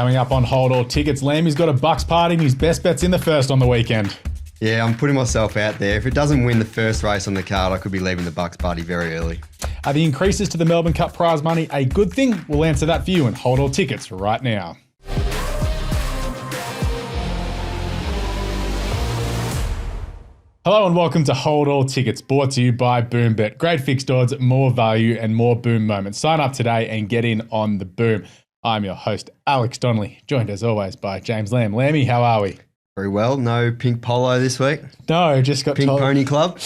Coming up on Hold All Tickets, Lambie's got a Bucks party and his best bet's in the first on the weekend. Yeah, I'm putting myself out there. If it doesn't win the first race on the card, I could be leaving the Bucks party very early. Are the increases to the Melbourne Cup prize money a good thing? We'll answer that for you and Hold All Tickets right now. Hello and welcome to Hold All Tickets, brought to you by BoomBet. Great fixed odds, more value and more boom moments. Sign up today and get in on the boom. I'm your host, Alex Donnelly, joined as always by James Lamb. Lammy, how are we? Very well. No pink polo this week? No, just got Pink Pony Club?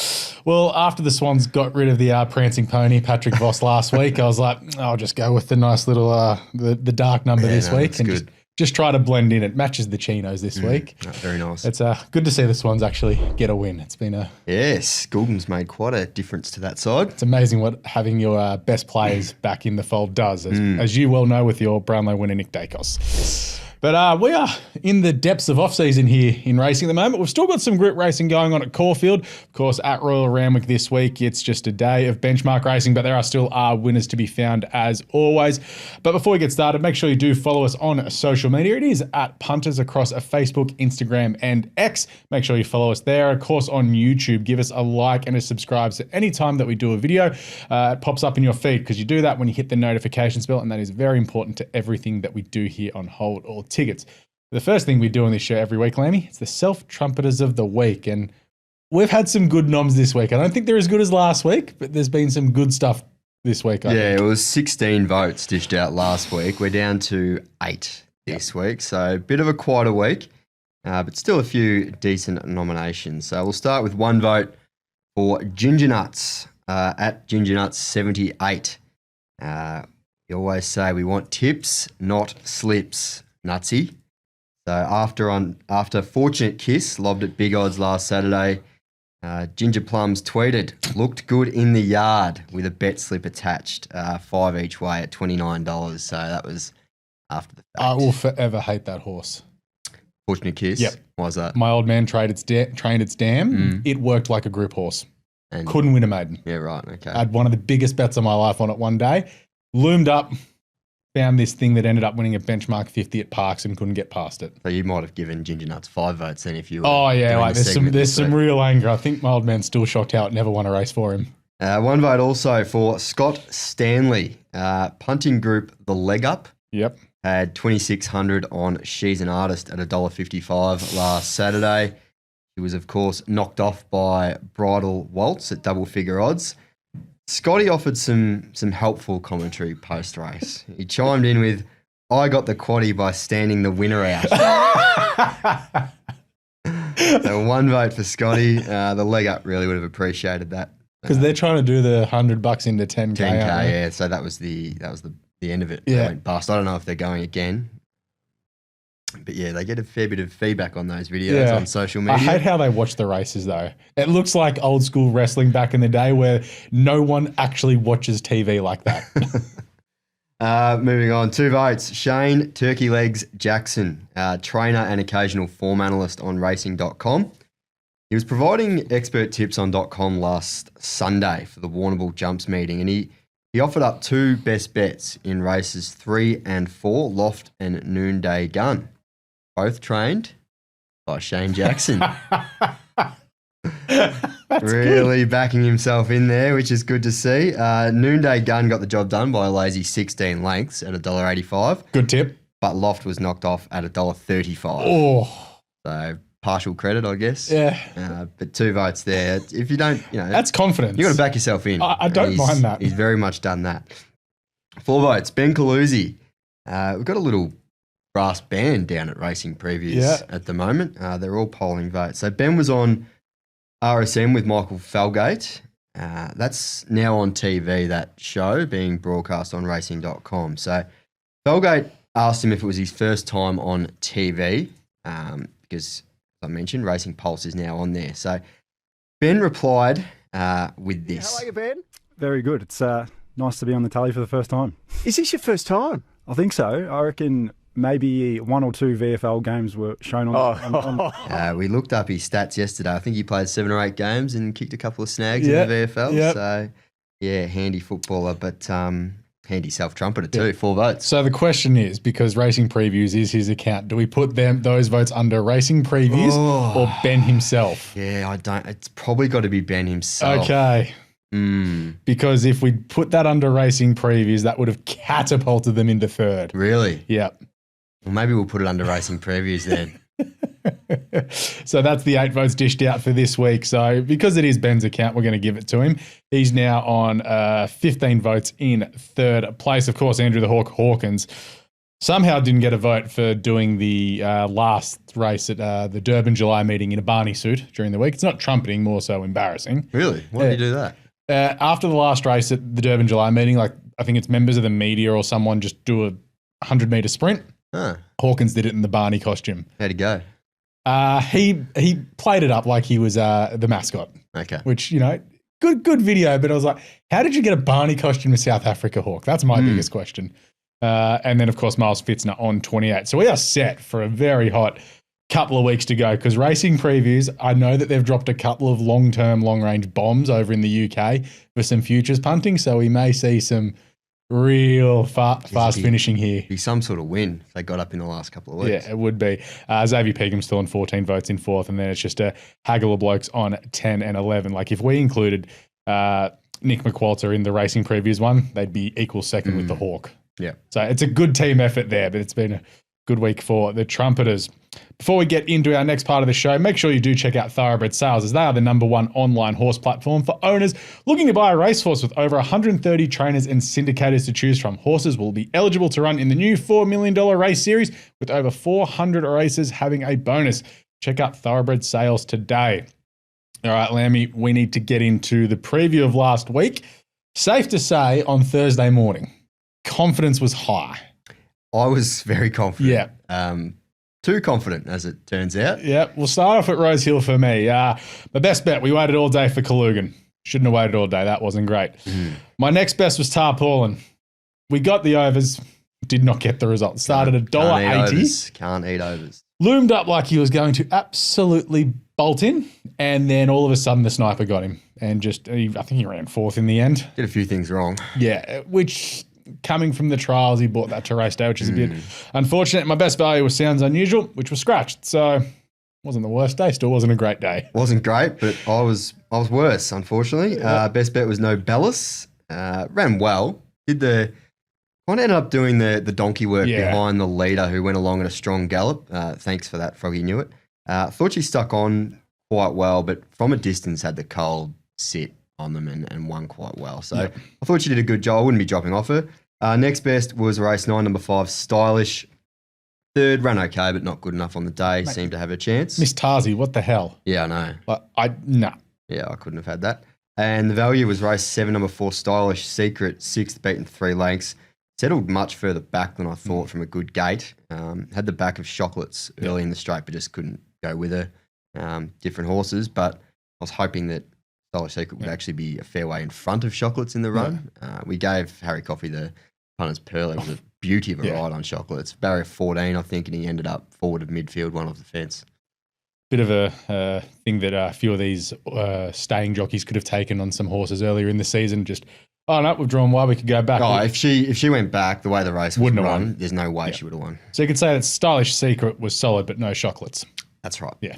Well, after the Swans got rid of the prancing pony, Patrick Voss, last week, I was like, I'll just go with the nice little, the dark number this week and good. just try to blend in. It matches the chinos this week. Very nice. It's good to see the Swans actually get a win. It's been Yes, Goulden's made quite a difference to that side. It's amazing what having your best players back in the fold does, as you well know with your Brownlow winner Nick Dacos. But we are in the depths of off-season here in racing at the moment. We've still got some group racing going on at Caulfield. Of course, at Royal Randwick this week, it's just a day of benchmark racing, but there are still winners to be found as always. But before we get started, make sure you do follow us on social media. It is at Punters across Facebook, Instagram, and X. Make sure you follow us there. Of course, on YouTube, give us a like and a subscribe. So anytime that we do a video, it pops up in your feed because you do that when you hit the notifications bell, and that is very important to everything that we do here on Hold All Tickets. The first thing we do on this show every week, Lammy, it's the Self-Trumpeters of the Week. And we've had some good noms this week. I don't think they're as good as last week, but there's been some good stuff this week, I think. It was 16 votes dished out last week. We're down to 8 this week. So a bit of a quieter week, but still a few decent nominations. So we'll start with one vote for Ginger Nuts at Ginger Nuts 78. We always say we want tips, not slips. Nutsy. So after Fortunate Kiss lobbed at big odds last Saturday, Ginger Plums tweeted, looked good in the yard with a bet slip attached, 5 each way at $29. So that was after the fact. I will forever hate that horse. Fortunate Kiss? Yep. Why was that? My old man trained its dam. It worked like a group horse. And couldn't win a maiden. Yeah, right. Okay. I had one of the biggest bets of my life on it one day. Loomed up. Found this thing that ended up winning a benchmark 50 at Parks and couldn't get past it. So you might have given Ginger Nuts 5 votes then if you were. Oh yeah, doing like the there's some real anger. I think my old man's still shocked how it never won a race for him. One vote also for Scott Stanley, punting group The Leg Up. Yep. Had 2,600 on She's an Artist at $1.55 last Saturday. He was of course knocked off by Bridal Waltz at double figure odds. Scotty offered some helpful commentary post-race. He chimed in with, I got the quaddie by standing the winner out. So one vote for Scotty. The Leg Up really would have appreciated that. Because they're trying to do the $100 into 10K. 10K, yeah. So that was the end of it. Yeah. They went bust. I don't know if they're going again. But yeah, they get a fair bit of feedback on those videos on social media. I hate how they watch the races though. It looks like old school wrestling back in the day where no one actually watches TV like that. Moving on, 2 votes. Shane Turkey Legs Jackson, trainer and occasional form analyst on racing.com. He was providing expert tips on .com last Sunday for the Warrnambool Jumps meeting, and he offered up 2 best bets in races 3 and 4, Loft and Noonday Gun. Both trained by Shane Jackson. Really good. Backing himself in there, which is good to see. Noonday Gun got the job done by a lazy 16 lengths at $1.85. Good tip. But Loft was knocked off at $1.35. Oh. So partial credit, I guess. Yeah. But 2 votes there. If you don't, that's confidence. You got to back yourself in. I don't mind that. He's very much done that. 4 votes. Ben Calusi. We've got a little brass band down at Racing Previews at the moment. They're all polling votes. So Ben was on RSM with Michael Falgate. That's now on TV, that show being broadcast on racing.com. So Falgate asked him if it was his first time on TV because, as I mentioned, Racing Pulse is now on there. So Ben replied with this. How are you, Ben? Very good. It's nice to be on the tally for the first time. Is this your first time? I think so. I reckon maybe 1 or 2 VFL games were shown on. We looked up his stats yesterday. I think he played 7 or 8 games and kicked a couple of snags in the VFL. Yep. So, yeah, handy footballer. But Handy self-trumpeter too, 4 votes. So the question is, because Racing Previews is his account, do we put those votes under Racing Previews or Ben himself? Yeah, I don't. It's probably got to be Ben himself. Okay. Because if we put that under Racing Previews, that would have catapulted them into third. Really? Yep. Well, maybe we'll put it under Racing Previews then. So that's the 8 votes dished out for this week. So because it is Ben's account, we're going to give it to him. He's now on 15 votes in third place. Of course, Andrew the Hawk Hawkins somehow didn't get a vote for doing the last race at the Durban July meeting in a Barney suit during the week. It's not trumpeting, more so embarrassing. Really? Why did you do that? After the last race at the Durban July meeting, like I think it's members of the media or someone just do a 100-meter sprint. Huh. Hawkins did it in the Barney costume. How'd he go? He played it up like he was the mascot. Okay. Which, good video, but I was like, how did you get a Barney costume in South Africa, Hawk? That's my biggest question. And then, of course, Miles Fitzner on 28. So we are set for a very hot couple of weeks to go because Racing Previews, I know that they've dropped a couple of long-term, long-range bombs over in the UK for some futures punting, so we may see some real fast finishing here. Be some sort of win if they got up in the last couple of weeks. Yeah, it would be. Xavier Pegum still on 14 votes in fourth, and then it's just a haggle of blokes on 10 and 11. Like if we included Nick McWalter in the Racing Previews one, they'd be equal second with the Hawk. Yeah. So it's a good team effort there, but it's been a good week for the Trumpeters. Before we get into our next part of the show, make sure you do check out Thoroughbred Sales as they are the #1 online horse platform for owners looking to buy a racehorse with over 130 trainers and syndicators to choose from. Horses will be eligible to run in the new $4 million race series with over 400 races having a bonus. Check out Thoroughbred Sales today. All right, Lamby, we need to get into the preview of last week. Safe to say on Thursday morning, confidence was high. I was very confident. Yeah. Too confident, as it turns out. Yeah, we'll start off at Rose Hill for me. My best bet, we waited all day for Kalugan. Shouldn't have waited all day. That wasn't great. My next best was Tarpaulin. We got the overs, did not get the result. Started at $1.80. Can't eat overs. Loomed up like he was going to absolutely bolt in, and then all of a sudden the sniper got him. And I think he ran fourth in the end. Did a few things wrong. Yeah, which... Coming from the trials, he bought that to race day, which is a bit unfortunate. My best value was Sounds Unusual, which was scratched. So wasn't the worst day. Still wasn't a great day. Wasn't great, but I was worse, unfortunately. Best bet was No Bellis. Ran well. Ended up doing the donkey work behind the leader who went along at a strong gallop. Thanks for that, Froggy knew it. Thought she stuck on quite well, but from a distance had the cold sit on them and won quite well. So I thought she did a good job. I wouldn't be dropping off her. Next best was race 9, number 5, Stylish. Third, ran okay, but not good enough on the day. Seemed to have a chance. Miss Tarzi, what the hell? Yeah, I know. No. Yeah, I couldn't have had that. And the value was race 7, number 4, Stylish. Secret, 6th, beaten 3 lengths. Settled much further back than I thought from a good gate. Had the back of Chocolates early in the straight, but just couldn't go with her. Different horses, but I was hoping that Stylish Secret would actually be a fair way in front of Chocolates in the run. We gave Harry Coffey the punter's pearl. It was a beauty of a ride on Chocolates. Barrier 14, I think, and he ended up forward of midfield, one off the fence. Bit of a thing that a few of these staying jockeys could have taken on some horses earlier in the season. Just, we've drawn wide, we could go back. If she went back the way the race was run, there's no way she would have won. So you could say that Stylish Secret was solid, but no Chocolates. That's right. Yeah.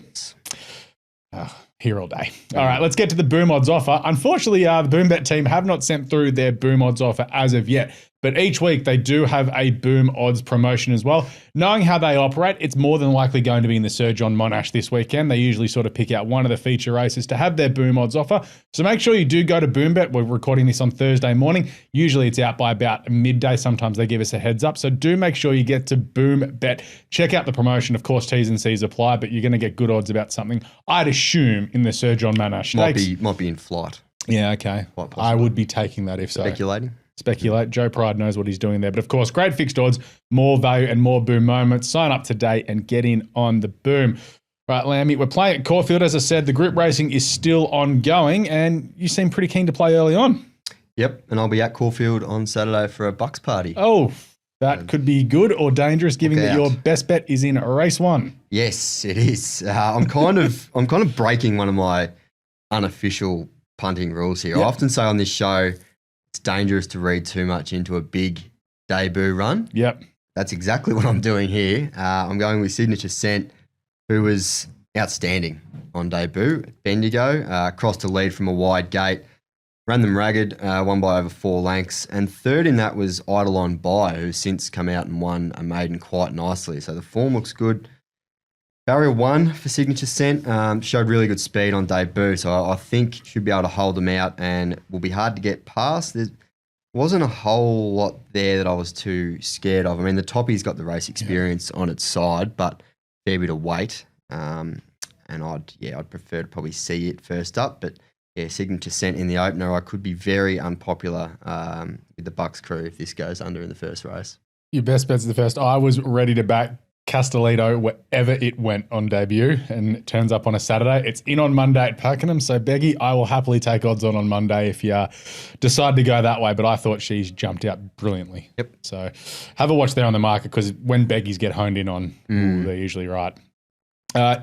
Here all day. All right, let's get to the Boom Odds offer. Unfortunately, the Boom Bet team have not sent through their Boom Odds offer as of yet, but each week they do have a Boom Odds promotion as well. Knowing how they operate, it's more than likely going to be in the Sir John Monash this weekend. They usually sort of pick out one of the feature races to have their Boom Odds offer. So make sure you do go to Boom Bet. We're recording this on Thursday morning. Usually it's out by about midday. Sometimes they give us a heads up. So do make sure you get to Boom Bet. Check out the promotion. Of course, T's and C's apply, but you're going to get good odds about something, I'd assume, in the Sir John Monash Stakes. Might be in flight. Yeah, okay. I would be taking that if so. Speculate. Joe Pride knows what he's doing there. But of course, great fixed odds, more value and more Boom moments. Sign up today and get in on the Boom. Right, Lamby, we're playing at Caulfield. As I said, the group racing is still ongoing and you seem pretty keen to play early on. Yep, and I'll be at Caulfield on Saturday for a Bucks party. Oh, that could be good or dangerous given that your best bet is in race 1. Yes, it is. I'm kind of breaking one of my unofficial punting rules here. I often say on this show, it's dangerous to read too much into a big debut run. Yep. That's exactly what I'm doing here. I'm going with Signature Scent, who was outstanding on debut at Bendigo. Crossed a lead from a wide gate, ran them ragged, won by over 4 lengths. And third in that was Eidolon By, who's since come out and won a maiden quite nicely. So the form looks good. Barrier 1 for Signature Scent showed really good speed on debut, so I think should be able to hold them out and will be hard to get past. There wasn't a whole lot there that I was too scared of. I mean, the Toppy's got the race experience on its side, but fair bit of weight. And I'd prefer to probably see it first up. But yeah, Signature Scent in the opener, I could be very unpopular with the Bucks crew if this goes under in the first race. Your best bet's the first. I was ready to back Castellito wherever it went on debut, and it turns up on a Saturday. It's in on Monday at Pakenham, so Beggy, I will happily take odds on Monday if you decide to go that way, but I thought she's jumped out brilliantly. Yep. So have a watch there on the market, because when Beggies get honed in on, they're usually right.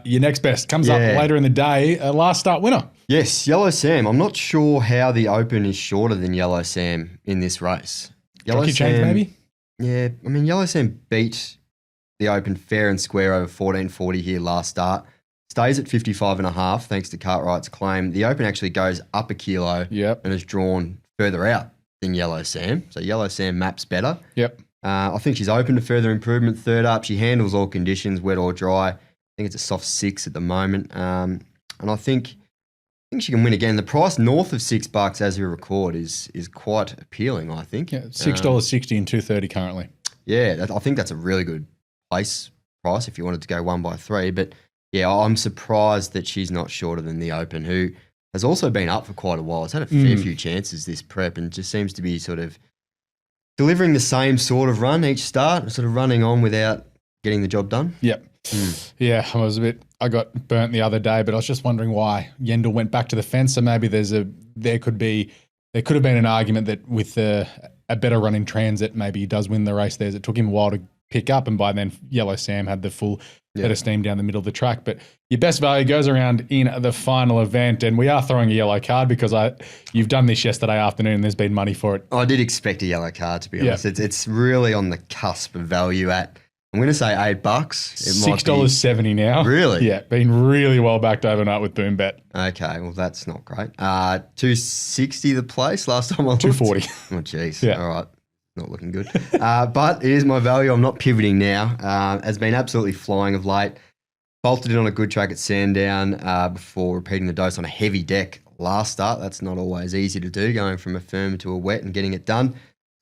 Your next best comes up later in the day, last start winner. Yes, Yellow Sam. I'm not sure how the Open is shorter than Yellow Sam in this race. Jockey change maybe? Yeah, I mean, Yellow Sam beat the Open fair and square over 14.40 here last start. Stays at 55.5 thanks to Cartwright's claim. The Open actually goes up a kilo and is drawn further out than Yellow Sam. So Yellow Sam maps better. Yep. I think she's open to further improvement. Third up, she handles all conditions, wet or dry. I think it's a soft 6 at the moment. And I think she can win again. The price north of $6 as we record is quite appealing, I think. Yeah, $6.60 and $2.30 currently. Yeah, I think that's a really good place price if you wanted to go 1x3. But yeah, I'm surprised that she's not shorter than the Open, who has also been up for quite a while. It's had a fair few chances this prep and just seems to be sort of delivering the same sort of run each start, sort of running on without getting the job done. Yep. Yeah, I got burnt the other day, but I was just wondering why Yendall went back to the fence. So maybe there could have been an argument that with a better run in transit, maybe he does win the race there. It took him a while to pick up, and by then Yellow Sam had the full head of steam down the middle of the track. But your best value goes around in the final event, and we are throwing a yellow card because you've done this yesterday afternoon and there's been money for it. I did expect a yellow card, to be honest. It's really on the cusp of value at, I'm going to say $8. $6.70 now. Really? Yeah, been really well backed overnight with Boom Bet. Okay, well that's not great. $2.60 the place last time I looked. $2.40. Oh jeez. Yeah. All right. Not looking good. But it is my value. I'm not pivoting now. Has been absolutely flying of late. Bolted in on a good track at Sandown before repeating the dose on a heavy deck last start. That's not always easy to do, going from a firm to a wet and getting it done.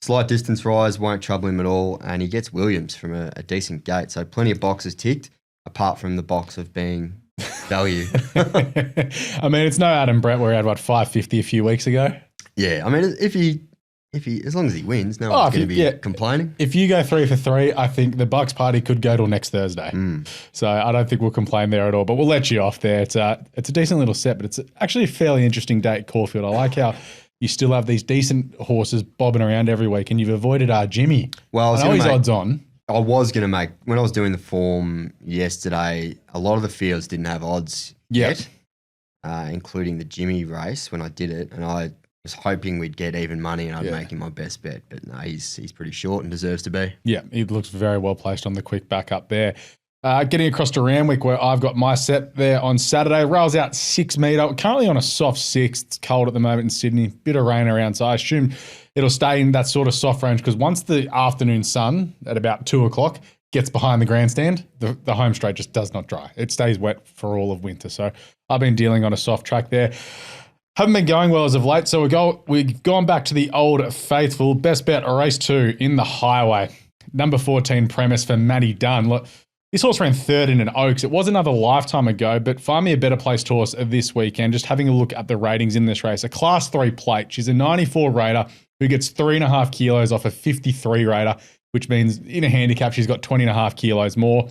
Slight distance rise won't trouble him at all, and he gets Williams from a decent gate. So plenty of boxes ticked, apart from the box of being value. I mean, it's no Adam Brett where he had, $5.50 a few weeks ago? Yeah, I mean, if he, as long as he wins, no one's going to be complaining. If you go 3 for 3, I think the Bucks party could go till next Thursday. So I don't think we'll complain there at all, but we'll let you off there. It's a decent little set, but it's actually a fairly interesting day at Caulfield. I like how you still have these decent horses bobbing around every week, and you've avoided Jimmy. Well, I know he's odds on. I was going to make, when I was doing the form yesterday, a lot of the fields didn't have odds yet, including the Jimmy race when I did it, and I was hoping we'd get even money and I'd make him my best bet, but no, he's pretty short and deserves to be. Yeah, he looks very well placed on the quick back up there. Getting across to Randwick, where I've got my set there on Saturday. Rails out 6 metre. Currently on a soft 6. It's cold at the moment in Sydney. Bit of rain around, so I assume it'll stay in that sort of soft range, because once the afternoon sun at about 2 o'clock gets behind the grandstand, the home straight just does not dry. It stays wet for all of winter. So I've been dealing on a soft track there. Haven't been going well as of late, so we've gone back to the old faithful. Best bet, race 2 in the Highway. Number 14 premise for Matty Dunn. Look, this horse ran third in an Oaks. It was another lifetime ago, but find me a better placed horse this weekend. Just having a look at the ratings in this race. A Class 3 plate. She's a 94 rater who gets 3.5 kilos off a 53 rater, which means in a handicap she's got 20.5 kilos more.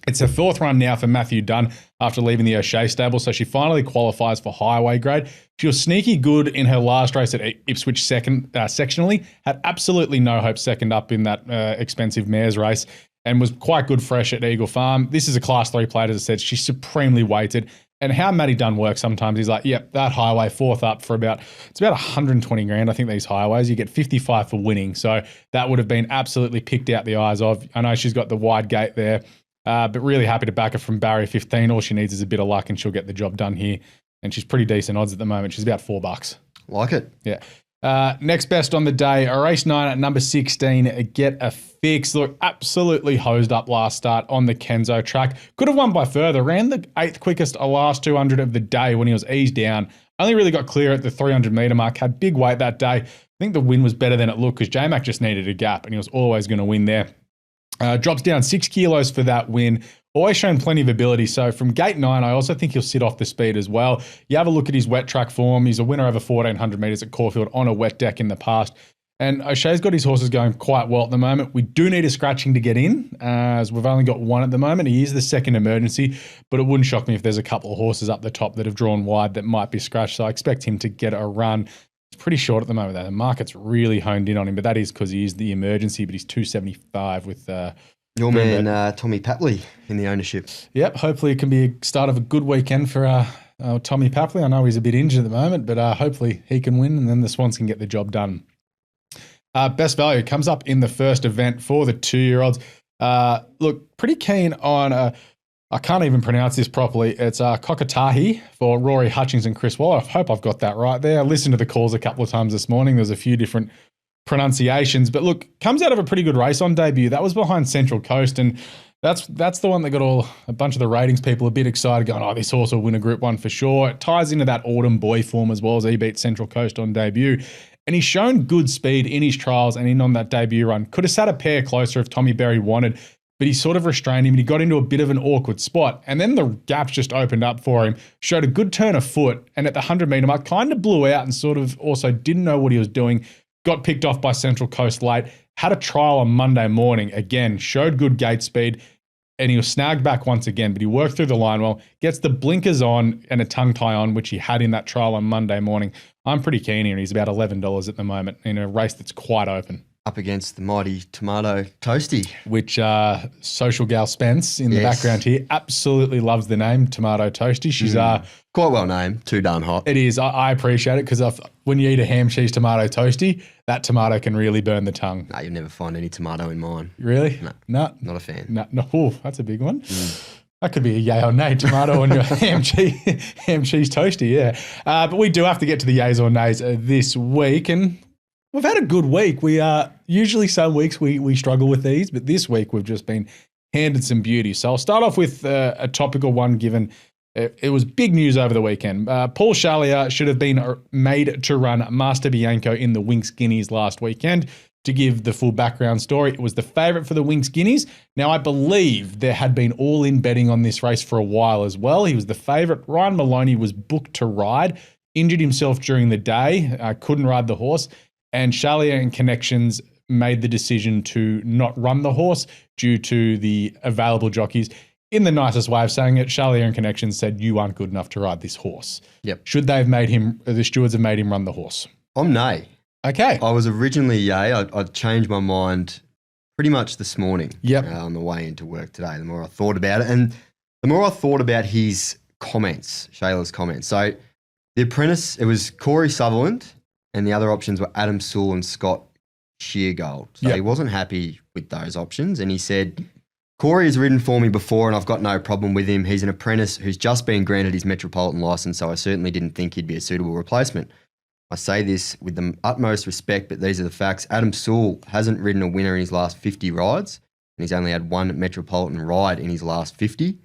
It's her 4th run now for Matthew Dunn after leaving the O'Shea stable, so she finally qualifies for highway grade. She was sneaky good in her last race at Ipswich sectionally, had absolutely no hope second up in that expensive mares race, and was quite good fresh at Eagle Farm. This is a Class 3 plate, as I said. She's supremely weighted, And how Matty Dunn works sometimes, he's like, yep, that highway, fourth up for it's about 120 grand, I think, these highways. You get 55 for winning. So that would have been absolutely picked out the eyes of. I know she's got the wide gate there, but really happy to back her from barrier 15. All she needs is a bit of luck and she'll get the job done here. And she's pretty decent odds at the moment. She's about $4. Like it. Yeah. Next best on the day, a race 9 at number 16, Get a Fix. Look, absolutely hosed up last start on the Kenzo track. Could have won by further. Ran the 8th quickest last 200 of the day when he was eased down. Only really got clear at the 300 metre mark. Had big weight that day. I think the win was better than it looked because J-Mac just needed a gap and he was always going to win there. Drops down 6 kilos for that win. Always shown plenty of ability. So from gate 9, I also think he'll sit off the speed as well. You have a look at his wet track form. He's a winner over 1,400 metres at Caulfield on a wet deck in the past. And O'Shea's got his horses going quite well at the moment. We do need a scratching to get in, as we've only got one at the moment. He is the second emergency, but it wouldn't shock me if there's a couple of horses up the top that have drawn wide that might be scratched. So I expect him to get a run. It's pretty short at the moment, though. The market's really honed in on him, but that is because he is the emergency, but he's 275 with... Your man, Tommy Papley, in the ownership. Yep, hopefully it can be a start of a good weekend for Tommy Papley. I know he's a bit injured at the moment, but hopefully he can win and then the Swans can get the job done. Best value comes up in the first event for the 2-year-olds. Look, pretty keen on, I can't even pronounce this properly. It's Kokatahi for Rory Hutchings and Chris Waller. I hope I've got that right there. I listened to the calls a couple of times this morning. There's a few different pronunciations, but look, comes out of a pretty good race on debut. That was behind Central Coast, and that's the one that got a bunch of the ratings people a bit excited, going, oh, this horse will win a Group 1 for sure. It ties into that Autumn Boy form as well, as he beat Central Coast on debut. And he's shown good speed in his trials and in on that debut run. Could have sat a pair closer if Tommy Berry wanted, but he sort of restrained him and he got into a bit of an awkward spot. And then the gaps just opened up for him, showed a good turn of foot, and at the 100 metre mark kind of blew out and sort of also didn't know what he was doing. Got picked off by Central Coast late, had a trial on Monday morning, again, showed good gate speed, and he was snagged back once again, but he worked through the line well, gets the blinkers on and a tongue tie on, which he had in that trial on Monday morning. I'm pretty keen here. He's about $11 at the moment in a race that's quite open. Up against the mighty Tomato Toasty. Which social gal Spence in the background here absolutely loves the name Tomato Toasty. She's quite well named, too darn hot. It is. I appreciate it because when you eat a ham, cheese, tomato toasty, that tomato can really burn the tongue. No, you'll never find any tomato in mine. Really? No. Not a fan. No. Oh, that's a big one. That could be a yay or nay tomato on your ham cheese toasty, yeah. But we do have to get to the yays or nays this week, and we've had a good week. We usually some weeks we struggle with these, but this week we've just been handed some beauty. So I'll start off with a topical one given it was big news over the weekend. Paul Chalier should have been made to run Master Bianco in the Winx Guineas last weekend. To give the full background story, it was the favourite for the Winx Guineas. Now, I believe there had been all-in betting on this race for a while as well. He was the favourite. Ryan Maloney was booked to ride, injured himself during the day, couldn't ride the horse, and Chalier and Connections made the decision to not run the horse due to the available jockeys. In the nicest way of saying it, Chalier and Connections said, you aren't good enough to ride this horse. Yep. Should they have made him, the stewards have made him run the horse? I'm Neigh. Okay. I was originally yay. I changed my mind pretty much this morning on the way into work today, the more I thought about it. And the more I thought about his comments, Shayla's comments. So the apprentice, it was Corey Sutherland, and the other options were Adam Sewell and Scott Sheargold. So he wasn't happy with those options, and he said, Corey has ridden for me before and I've got no problem with him. He's an apprentice who's just been granted his Metropolitan licence, so I certainly didn't think he'd be a suitable replacement. I say this with the utmost respect, but these are the facts. Adam Sewell hasn't ridden a winner in his last 50 rides, and he's only had one Metropolitan ride in his last 50.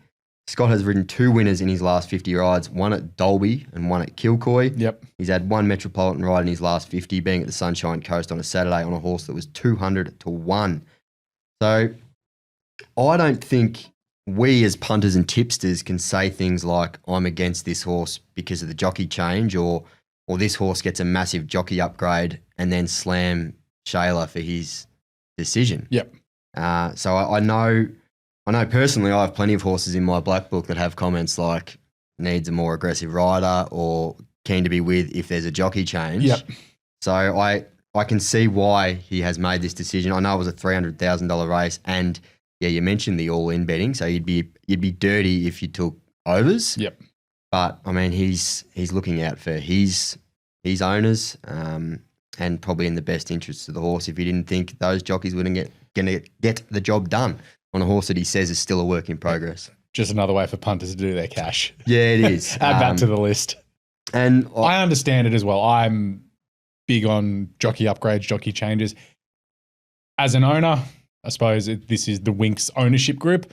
Scott has ridden 2 winners in his last 50 rides, one at Dolby and one at Kilcoy. Yep. He's had one Metropolitan ride in his last 50, being at the Sunshine Coast on a Saturday on a horse that was 200-1. So I don't think we as punters and tipsters can say things like, I'm against this horse because of the jockey change, or this horse gets a massive jockey upgrade, and then slam Shayla for his decision. Yep. So I know personally I have plenty of horses in my black book that have comments like needs a more aggressive rider or keen to be with if there's a jockey change. Yep. So I can see why he has made this decision. I know it was a $300,000 race, and you mentioned the all-in betting, so you'd be dirty if you took overs. Yep. But I mean, he's looking out for his owners, and probably in the best interests of the horse. If he didn't think those jockeys wouldn't get the job done on a horse that he says is still a work in progress. Just another way for punters to do their cash. Yeah, it is. Add that to the list. And I understand it as well. I'm big on jockey upgrades, jockey changes. As an owner, I suppose this is the Winx ownership group.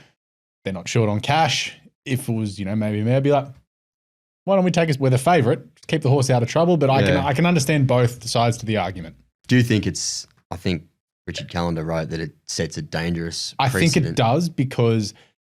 They're not short on cash. If it was, maybe I'd be like, why don't we take us? We're the favourite. Keep the horse out of trouble. But I can understand both sides to the argument. Do you think I think Richard Callender wrote that it sets a dangerous precedent? I think it does, because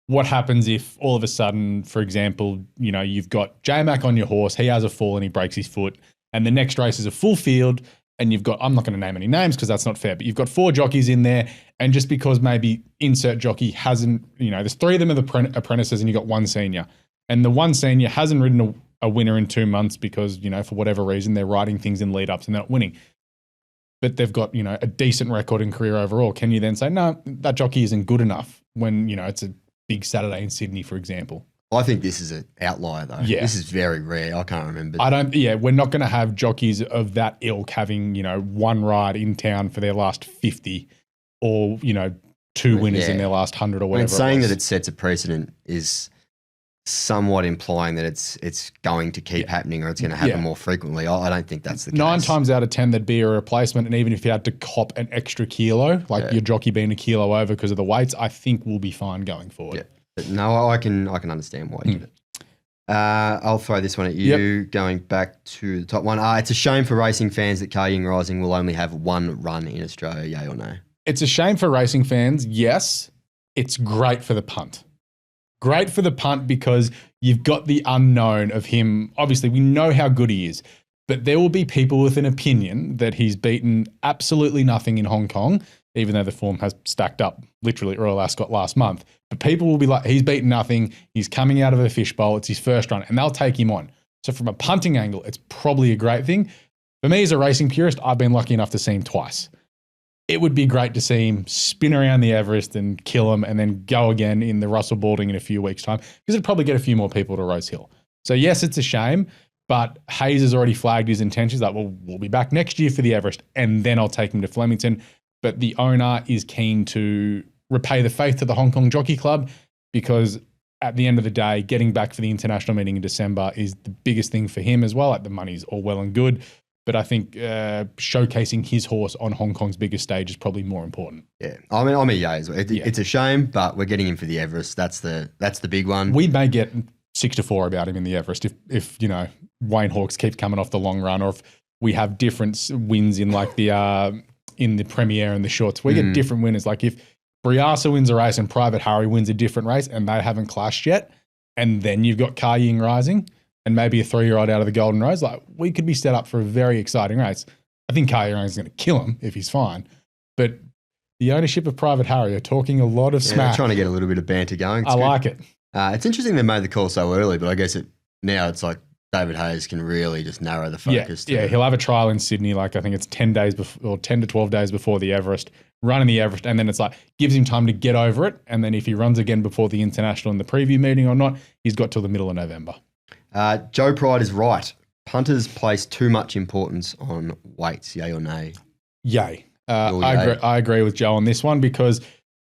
what happens if all of a sudden, for example, you've got J-Mac on your horse, he has a fall and he breaks his foot, and the next race is a full field, and you've got, I'm not going to name any names because that's not fair, but you've got 4 jockeys in there, and just because maybe insert jockey hasn't, there's 3 of them are the apprentices and you've got 1 senior, and the 1 senior hasn't ridden a winner in 2 months because, for whatever reason, they're riding things in lead-ups and they're not winning. But they've got, a decent record in career overall. Can you then say, no, that jockey isn't good enough when, it's a big Saturday in Sydney, for example? I think this is an outlier, though. Yeah. This is very rare. I can't remember. We're not going to have jockeys of that ilk having, 1 ride in town for their last 50 or, 2 winners in their last 100 or whatever. Saying that it sets a precedent is somewhat implying that it's going to keep happening or it's going to happen more frequently. I don't think that's the case. 9 times out of 10, there'd be a replacement. And even if you had to cop an extra kilo, like your jockey being a kilo over because of the weights, I think we'll be fine going forward. Yeah. But no, I can understand why you did it. I'll throw this one at you, going back to the top one. It's a shame for racing fans that Car Ying Rising will only have 1 run in Australia, yay or no? It's a shame for racing fans, yes. It's great for the punt. Great for the punt because you've got the unknown of him. Obviously, we know how good he is, but there will be people with an opinion that he's beaten absolutely nothing in Hong Kong, even though the form has stacked up literally Royal Ascot last month. But people will be like, he's beaten nothing. He's coming out of a fishbowl. It's his first run, and they'll take him on. So from a punting angle, it's probably a great thing. For me as a racing purist, I've been lucky enough to see him twice. It would be great to see him spin around the Everest and kill him and then go again in the Russell Balding in a few weeks' time, because it'd probably get a few more people to Rose Hill. So yes, it's a shame, but Hayes has already flagged his intentions that we'll be back next year for the Everest and then I'll take him to Flemington. But the owner is keen to repay the faith to the Hong Kong Jockey Club, because at the end of the day, getting back for the international meeting in December is the biggest thing for him as well. Like, the money's all well and good, but I think showcasing his horse on Hong Kong's biggest stage is probably more important. Yeah, I'm a yay as well. It's a shame, but we're getting him for the Everest. That's the big one. We may get 6-4 about him in the Everest if Wayne Hawkes keeps coming off the long run, or if we have different wins in like the in the Premier and the shorts. We get different winners. Like if Briasa wins a race and Private Harry wins a different race and they haven't clashed yet, and then you've got Car Ying Rising and maybe a 3-year-old out of the Golden Rose, like, we could be set up for a very exciting race. I think Car Ying Rising is going to kill him if he's fine. But the ownership of Private Harry are talking a lot of smack. They're trying to get a little bit of banter going. I like it. It's interesting they made the call so early, but I guess now it's like David Hayes can really just narrow the focus. Yeah, he'll have a trial in Sydney, like I think it's 10 days before, or 10 to 12 days before the Everest, running the Everest, and then it's like gives him time to get over it. And then if he runs again before the international in the preview meeting or not, he's got till the middle of November. Joe Pride is right. Punters place too much importance on weights, yay or nay? Yay. I agree with Joe on this one, because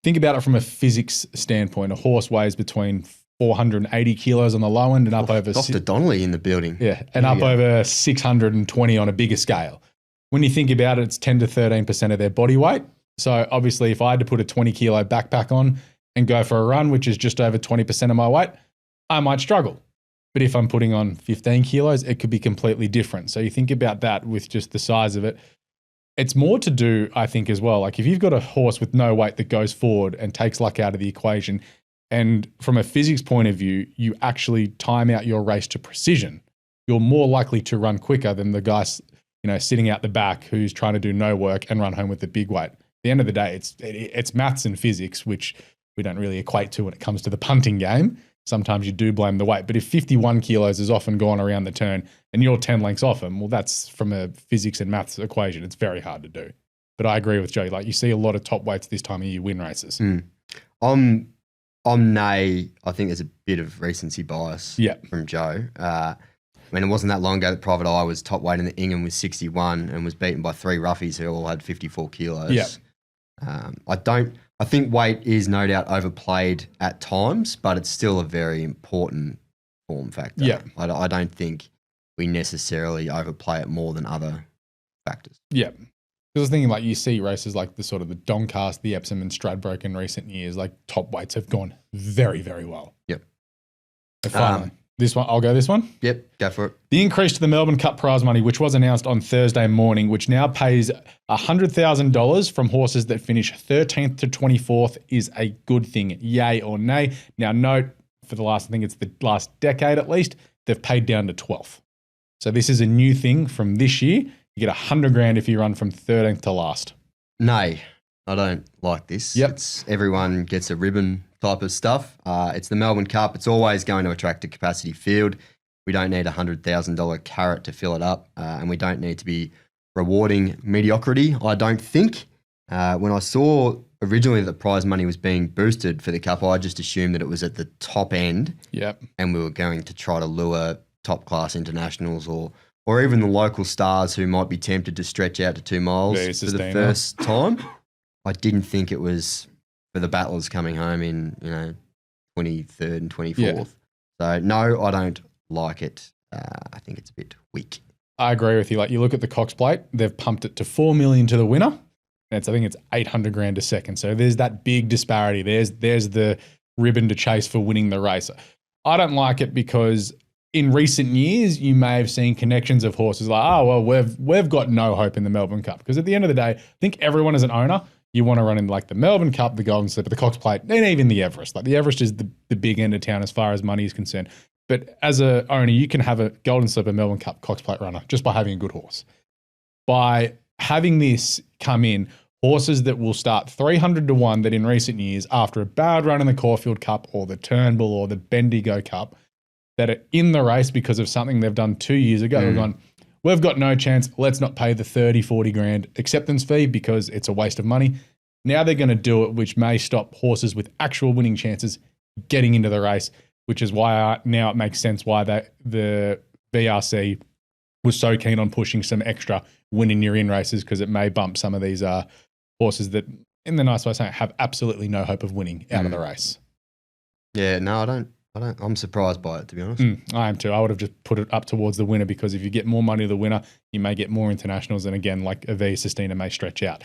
think about it from a physics standpoint. A horse weighs between 480 kilos on the low end and up over... Dr. Donnelly in the building. Yeah, and up over 620 on a bigger scale. When you think about it, it's 10 to 13% of their body weight. So obviously if I had to put a 20 kilo backpack on and go for a run, which is just over 20% of my weight, I might struggle. But if I'm putting on 15 kilos, it could be completely different. So you think about that with just the size of it. It's more to do, I think, as well. Like if you've got a horse with no weight that goes forward and takes luck out of the equation, and from a physics point of view, you actually time out your race to precision, you're more likely to run quicker than the guy, sitting out the back who's trying to do no work and run home with the big weight. At the end of the day, it's maths and physics, which we don't really equate to when it comes to the punting game. Sometimes you do blame the weight, but if 51 kilos is often gone around the turn and you're 10 lengths off him, well, that's from a physics and maths equation. It's very hard to do. But I agree with Joe. Like you see a lot of top weights this time of year win races. I'm On Neigh, I think there's a bit of recency bias from Joe. I mean, it wasn't that long ago that Private Eye was top weight in the Ingham with 61 and was beaten by 3 roughies who all had 54 kilos. Yeah. I think weight is no doubt overplayed at times, but it's still a very important form factor. Yeah. I don't think we necessarily overplay it more than other factors. Yeah. Because I was thinking, like, you see races like the sort of the Doncaster, the Epsom and Stradbroke in recent years, like top weights have gone very, very well. Yep. So finally, this one, I'll go this one. Yep, go for it. The increase to the Melbourne Cup prize money, which was announced on Thursday morning, which now pays $100,000 from horses that finish 13th to 24th, is a good thing. Yay or nay? Now, note, for the last, I think it's the last decade at least, they've paid down to 12th. So this is a new thing from this year. You get $100,000 if you run from 13th to last. Nay, I don't like this. Yep. It's everyone gets a ribbon type of stuff. It's the Melbourne Cup. It's always going to attract a capacity field. We don't need a $100,000 carrot to fill it up, and we don't need to be rewarding mediocrity, I don't think. When I saw originally that prize money was being boosted for the Cup, I just assumed that it was at the top end. Yep. And we were going to try to lure top-class internationals or even the local stars who might be tempted to stretch out to 2 miles for the first time. I didn't think it was for the battlers coming home in 23rd and 24th. Yeah. So no, I don't like it. I think it's a bit weak. I agree with you. Like, you look at the Cox Plate, they've pumped it to $4 million to the winner, and I think it's $800,000 a second. So there's that big disparity. There's the ribbon to chase for winning the race. I don't like it because in recent years, you may have seen connections of horses like, oh, well, we've got no hope in the Melbourne Cup. Because at the end of the day, I think everyone as an owner, you want to run in like the Melbourne Cup, the Golden Slipper, the Cox Plate, and even the Everest. Like the Everest is the big end of town as far as money is concerned. But as an owner, you can have a Golden Slipper, Melbourne Cup, Cox Plate runner just by having a good horse. By having this come in, horses that will start 300 to 1 that in recent years, after a bad run in the Caulfield Cup or the Turnbull or the Bendigo Cup, that are in the race because of something they've done 2 years ago. We've gone, we've got no chance. Let's not pay the 30, 40 grand acceptance fee because it's a waste of money. Now they're going to do it, which may stop horses with actual winning chances getting into the race, which is why now it makes sense why the VRC was so keen on pushing some extra win in your in races, because it may bump some of these horses that, in the nice way of saying, have absolutely no hope of winning out of the race. Yeah, no, I don't. I'm surprised by it, to be honest. I am too. I would have just put it up towards the winner, because if you get more money to the winner, you may get more internationals. And again, like a V Sistina may stretch out.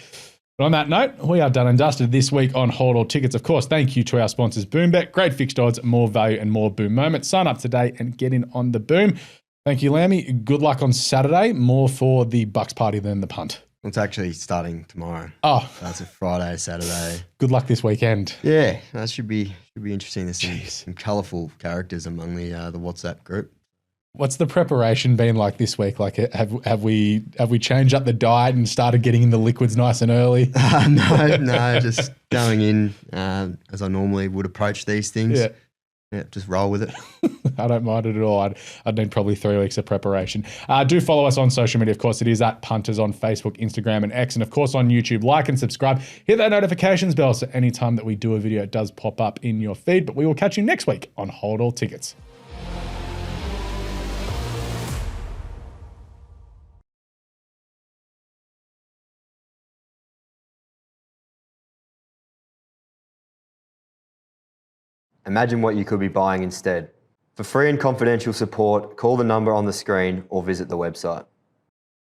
But on that note, we are done and dusted this week on Hold All Tickets. Of course, thank you to our sponsors, Boombet. Great fixed odds, more value and more boom moments. Sign up today and get in on the boom. Thank you, Lamby. Good luck on Saturday. More for the Bucks party than the punt. It's actually starting tomorrow. Oh. That's a Friday, Saturday. Good luck this weekend. Yeah, that should be interesting. There's some colourful characters among the WhatsApp group. What's the preparation been like this week? Like, have we changed up the diet and started getting in the liquids nice and early? No, just going in as I normally would approach these things. Yeah, just roll with it. I don't mind it at all. I'd need probably 3 weeks of preparation. Do follow us on social media. Of course, it is at Punters on Facebook, Instagram, and X. And of course, on YouTube. Like and subscribe. Hit that notifications bell so anytime that we do a video, it does pop up in your feed. But we will catch you next week on Hold All Tickets. Imagine what you could be buying instead. For free and confidential support, call the number on the screen or visit the website.